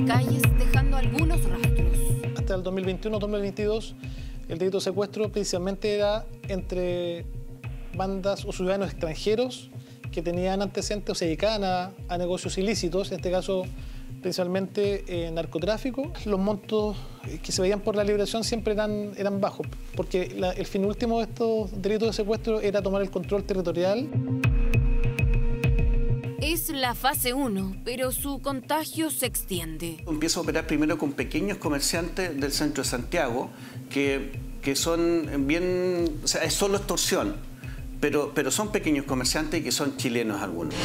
calles, dejando algunos rastros. Hasta el 2021-2022, el delito de secuestro principalmente era entre bandas o ciudadanos extranjeros que tenían antecedentes o se dedicaban a negocios ilícitos, en este caso principalmente narcotráfico. Los montos que se veían por la liberación siempre eran bajos, porque el fin último de estos delitos de secuestro era tomar el control territorial. Es la fase 1, pero su contagio se extiende. Empieza a operar primero con pequeños comerciantes del centro de Santiago, que son bien, o sea, es solo extorsión, pero son pequeños comerciantes y que son chilenos algunos.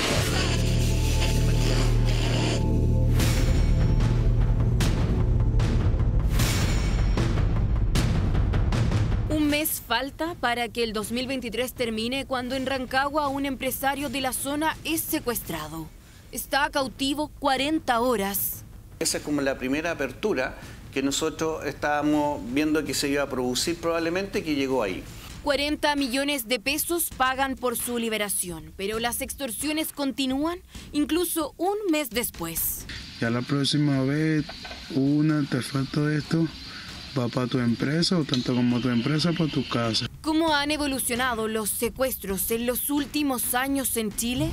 Un mes falta para que el 2023 termine cuando en Rancagua un empresario de la zona es secuestrado. Está cautivo 40 horas. Esa es como la primera apertura que nosotros estábamos viendo que se iba a producir probablemente, que llegó ahí. 40 millones de pesos pagan por su liberación, pero las extorsiones continúan incluso un mes después. Ya la próxima vez, un artefacto de esto va para tu empresa o tanto como tu empresa para tu casa. ¿Cómo han evolucionado los secuestros en los últimos años en Chile?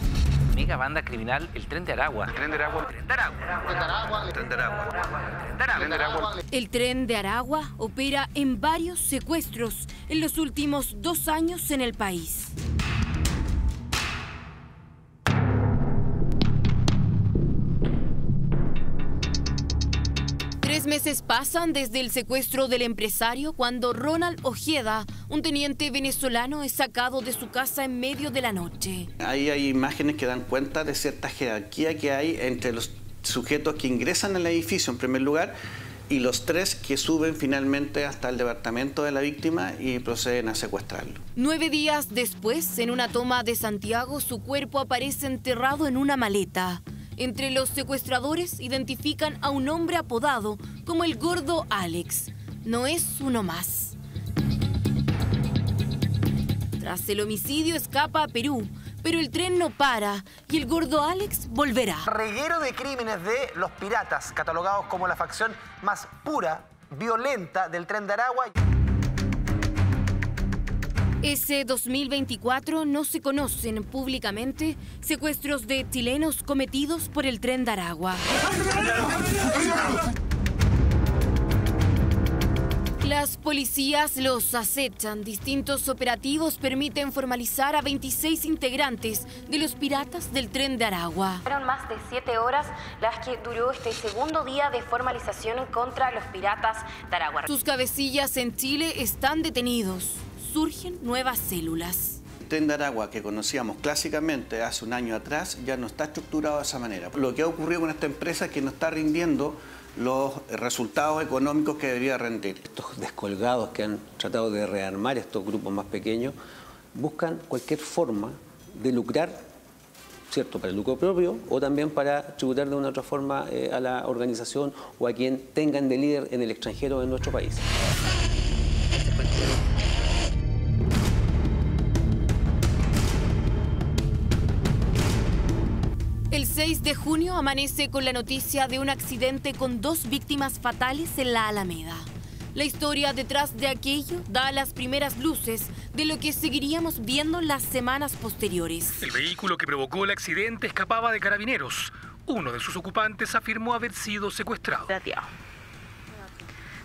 Mega banda criminal, el Tren de Aragua. El Tren de Aragua. El Tren de Aragua. El Tren de Aragua. El Tren de Aragua. El Tren de Aragua opera en varios secuestros en los últimos 2 años en el país. Tres meses pasan desde el secuestro del empresario cuando Ronald Ojeda, un teniente venezolano, es sacado de su casa en medio de la noche. Ahí hay imágenes que dan cuenta de cierta jerarquía que hay entre los sujetos que ingresan al edificio en primer lugar y los 3 que suben finalmente hasta el departamento de la víctima y proceden a secuestrarlo. 9 días después, en una toma de Santiago, su cuerpo aparece enterrado en una maleta. Entre los secuestradores identifican a un hombre apodado como el Gordo Alex. No es uno más. Tras el homicidio escapa a Perú, pero el tren no para y el Gordo Alex volverá. Reguero de crímenes de los piratas, catalogados como la facción más pura, violenta del Tren de Aragua. Ese 2024 no se conocen públicamente secuestros de chilenos cometidos por el Tren de Aragua. Las policías los acechan. Distintos operativos permiten formalizar a 26 integrantes de los piratas del Tren de Aragua. Fueron más de 7 horas las que duró este segundo día de formalización contra los piratas de Aragua. Sus cabecillas en Chile están detenidos. Surgen nuevas células. El Tren de Aragua que conocíamos clásicamente hace un año atrás ya no está estructurado de esa manera. Lo que ha ocurrido con esta empresa es que no está rindiendo los resultados económicos que debería rendir. Estos descolgados que han tratado de rearmar estos grupos más pequeños buscan cualquier forma de lucrar, ¿cierto?, para el lucro propio o también para tributar de una u otra forma a la organización o a quien tengan de líder en el extranjero o en nuestro país. El 6 de junio amanece con la noticia de un accidente con 2 víctimas fatales en la Alameda. La historia detrás de aquello da las primeras luces de lo que seguiríamos viendo en las semanas posteriores. El vehículo que provocó el accidente escapaba de carabineros. Uno de sus ocupantes afirmó haber sido secuestrado.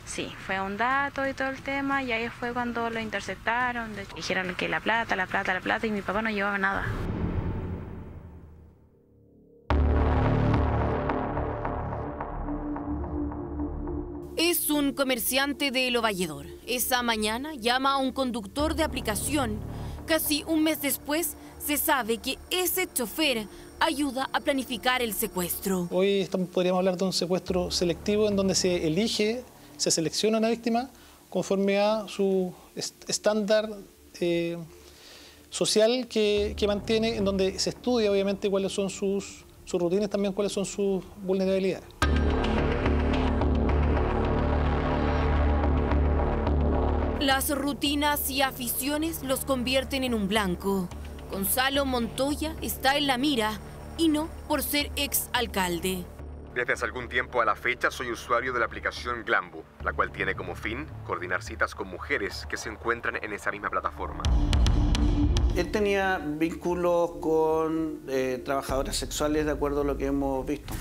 Sí, fue un dato y todo el tema, y ahí fue cuando lo interceptaron. De hecho, dijeron que la plata, y mi papá no llevaba nada. Es un comerciante de El Valledor. Esa mañana llama a un conductor de aplicación. Casi un mes después, se sabe que ese chofer ayuda a planificar el secuestro. Hoy podríamos hablar de un secuestro selectivo en donde se selecciona a una víctima conforme a su estándar social que mantiene, en donde se estudia obviamente cuáles son sus rutinas, también cuáles son sus vulnerabilidades. Las rutinas y aficiones los convierten en un blanco. Gonzalo Montoya está en la mira y no por ser exalcalde. Desde hace algún tiempo a la fecha soy usuario de la aplicación Glambu, la cual tiene como fin coordinar citas con mujeres que se encuentran en esa misma plataforma. Él tenía vínculos con trabajadoras sexuales, de acuerdo a lo que hemos visto.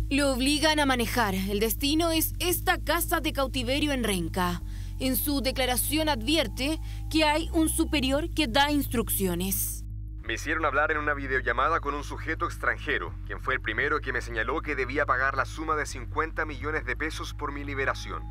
Lo obligan a manejar. El destino es esta casa de cautiverio en Renca. En su declaración advierte que hay un superior que da instrucciones. Me hicieron hablar en una videollamada con un sujeto extranjero, quien fue el primero que me señaló que debía pagar la suma de 50 millones de pesos por mi liberación.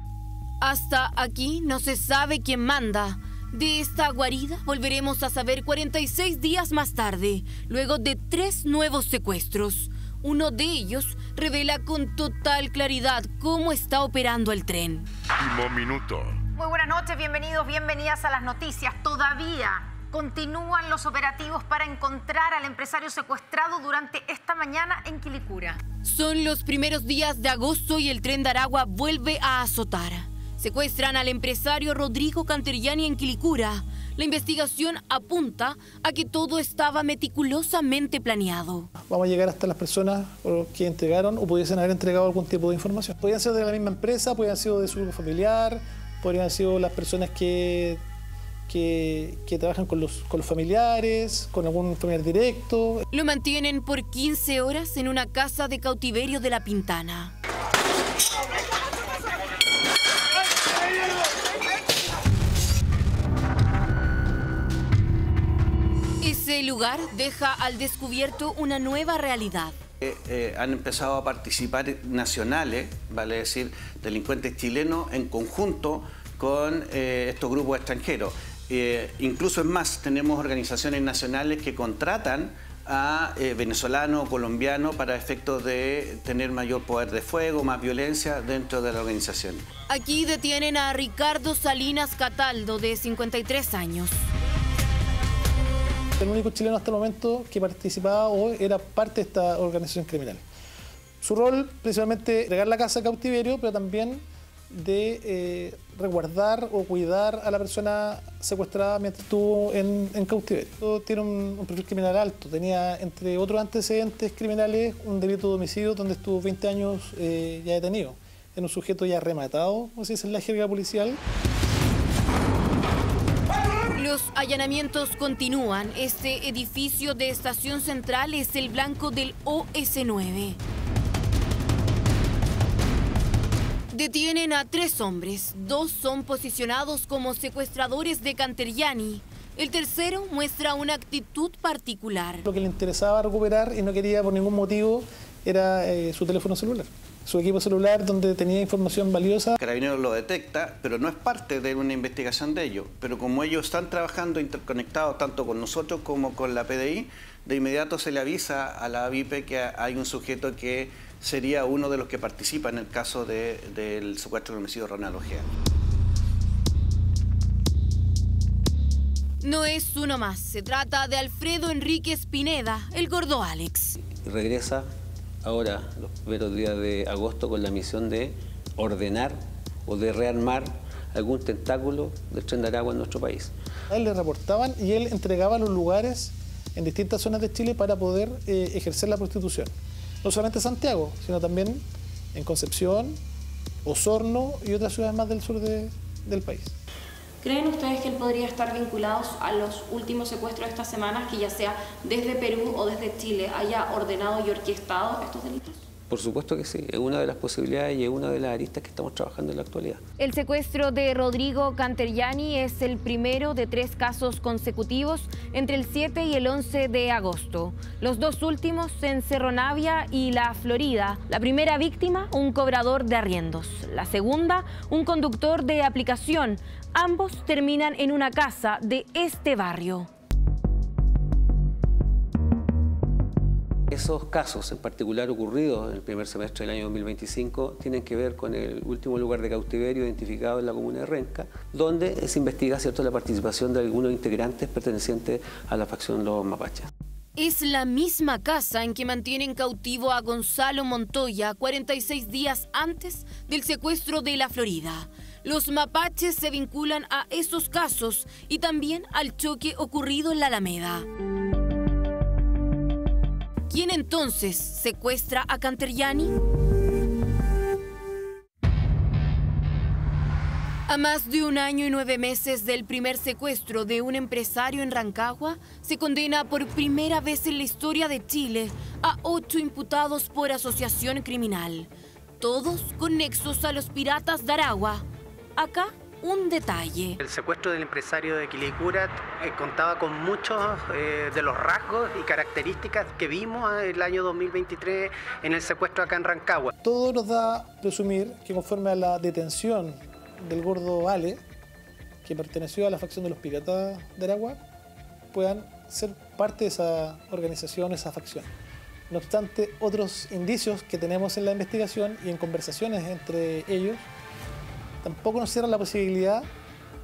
Hasta aquí no se sabe quién manda. De esta guarida volveremos a saber 46 días más tarde, luego de 3 nuevos secuestros. Uno de ellos revela con total claridad cómo está operando el tren. Último minuto. Muy buenas noches, bienvenidos, bienvenidas a las noticias. Todavía continúan los operativos para encontrar al empresario secuestrado durante esta mañana en Quilicura. Son los primeros días de agosto y el tren de Aragua vuelve a azotar. Secuestran al empresario Rodrigo Cantergiani en Quilicura. La investigación apunta a que todo estaba meticulosamente planeado. Vamos a llegar hasta las personas que entregaron o pudiesen haber entregado algún tipo de información. Podrían ser de la misma empresa, podrían haber sido de su grupo familiar, podrían haber sido las personas que trabajan con los familiares, con algún familiar directo. Lo mantienen por 15 horas en una casa de cautiverio de La Pintana. Ese lugar deja al descubierto una nueva realidad. Han empezado a participar nacionales, vale decir, delincuentes chilenos en conjunto con estos grupos extranjeros. Incluso es más, tenemos organizaciones nacionales que contratan a venezolanos o colombianos para efectos de tener mayor poder de fuego, más violencia dentro de la organización. Aquí detienen a Ricardo Salinas Cataldo, de 53 años. El único chileno hasta el momento que participaba o era parte de esta organización criminal. Su rol, principalmente, entregar la casa a cautiverio, pero también de resguardar o cuidar a la persona secuestrada mientras estuvo en cautiverio. Tiene un perfil criminal alto. Tenía, entre otros antecedentes criminales, un delito de homicidio donde estuvo 20 años ya detenido. Era un sujeto ya rematado, como se dice en la jerga policial. Los allanamientos continúan. Este edificio de Estación Central es el blanco del OS9. Detienen a 3 hombres. 2 son posicionados como secuestradores de Cantergiani. El tercero muestra una actitud particular. Lo que le interesaba recuperar y no quería por ningún motivo era su teléfono celular. Su equipo celular donde tenía información valiosa. Carabineros lo detecta, pero no es parte de una investigación de ellos. Pero como ellos están trabajando interconectados tanto con nosotros como con la PDI, de inmediato se le avisa a la VIP que hay un sujeto que sería uno de los que participa en el caso del secuestro del homicidio Ronald Ojeda. No es uno más, se trata de Alfredo Enríquez Pineda, el gordo Alex. Regresa ahora, los primeros días de agosto, con la misión de ordenar o de rearmar algún tentáculo del tren de Aragua en nuestro país. A él le reportaban y él entregaba los lugares en distintas zonas de Chile para poder ejercer la prostitución. No solamente Santiago, sino también en Concepción, Osorno y otras ciudades más del sur del país. ¿Creen ustedes que él podría estar vinculado a los últimos secuestros de estas semanas, que ya sea desde Perú o desde Chile haya ordenado y orquestado estos delitos? Por supuesto que sí, es una de las posibilidades y es una de las aristas que estamos trabajando en la actualidad. El secuestro de Rodrigo Cantergiani es el primero de 3 casos consecutivos entre el 7 y el 11 de agosto. Los 2 últimos en Cerro Navia y La Florida. La primera víctima, un cobrador de arriendos. La segunda, un conductor de aplicación. Ambos terminan en una casa de este barrio. Esos casos en particular ocurridos en el primer semestre del año 2025 tienen que ver con el último lugar de cautiverio identificado en la comuna de Renca, donde se investiga, ¿cierto?, la participación de algunos integrantes pertenecientes a la facción Los Mapaches. Es la misma casa en que mantienen cautivo a Gonzalo Montoya 46 días antes del secuestro de La Florida. Los mapaches se vinculan a esos casos y también al choque ocurrido en la Alameda. ¿Quién entonces secuestra a Cantergiani? A más de 1 año y 9 meses del primer secuestro de un empresario en Rancagua, se condena por primera vez en la historia de Chile a 8 imputados por asociación criminal, todos con nexos a los piratas de Aragua. Acá un detalle. El secuestro del empresario de Quilicura contaba con muchos de los rasgos y características que vimos el año 2023 en el secuestro acá en Rancagua. Todo nos da a presumir que conforme a la detención del gordo Vale, que perteneció a la facción de los piratas de Aragua, puedan ser parte de esa organización, esa facción. No obstante, otros indicios que tenemos en la investigación y en conversaciones entre ellos tampoco nos cierran la posibilidad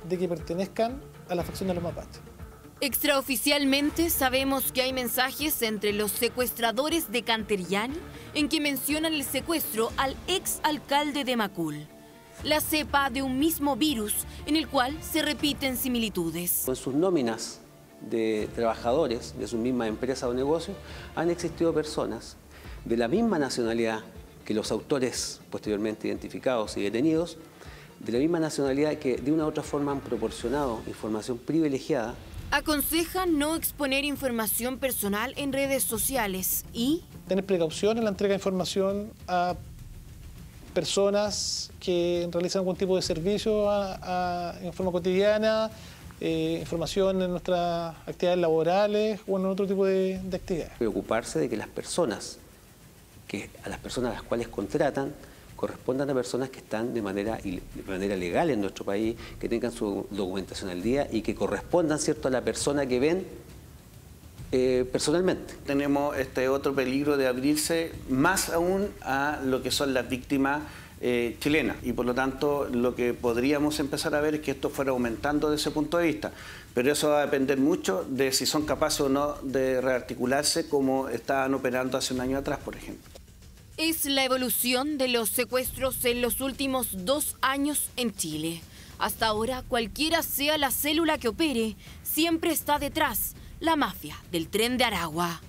de que pertenezcan a la facción de los mapaches. Extraoficialmente sabemos que hay mensajes entre los secuestradores de Cantergiani en que mencionan el secuestro al ex alcalde de Macul, la cepa de un mismo virus en el cual se repiten similitudes. Con sus nóminas de trabajadores de sus mismas empresas o negocios han existido personas de la misma nacionalidad que los autores posteriormente identificados y detenidos, de la misma nacionalidad que de una u otra forma han proporcionado información privilegiada. Aconseja no exponer información personal en redes sociales y tener precaución en la entrega de información a personas que realizan algún tipo de servicio en forma cotidiana, información en nuestras actividades laborales o en otro tipo de actividades. Preocuparse de que las personas, a las las cuales contratan, correspondan a personas que están de manera legal en nuestro país, que tengan su documentación al día y que correspondan, ¿cierto?, a la persona que ven personalmente. Tenemos este otro peligro de abrirse más aún a lo que son las víctimas chilenas y por lo tanto lo que podríamos empezar a ver es que esto fuera aumentando desde ese punto de vista, pero eso va a depender mucho de si son capaces o no de rearticularse como estaban operando hace un año atrás, por ejemplo. Es la evolución de los secuestros en los últimos 2 años en Chile. Hasta ahora, cualquiera sea la célula que opere, siempre está detrás la mafia del Tren de Aragua.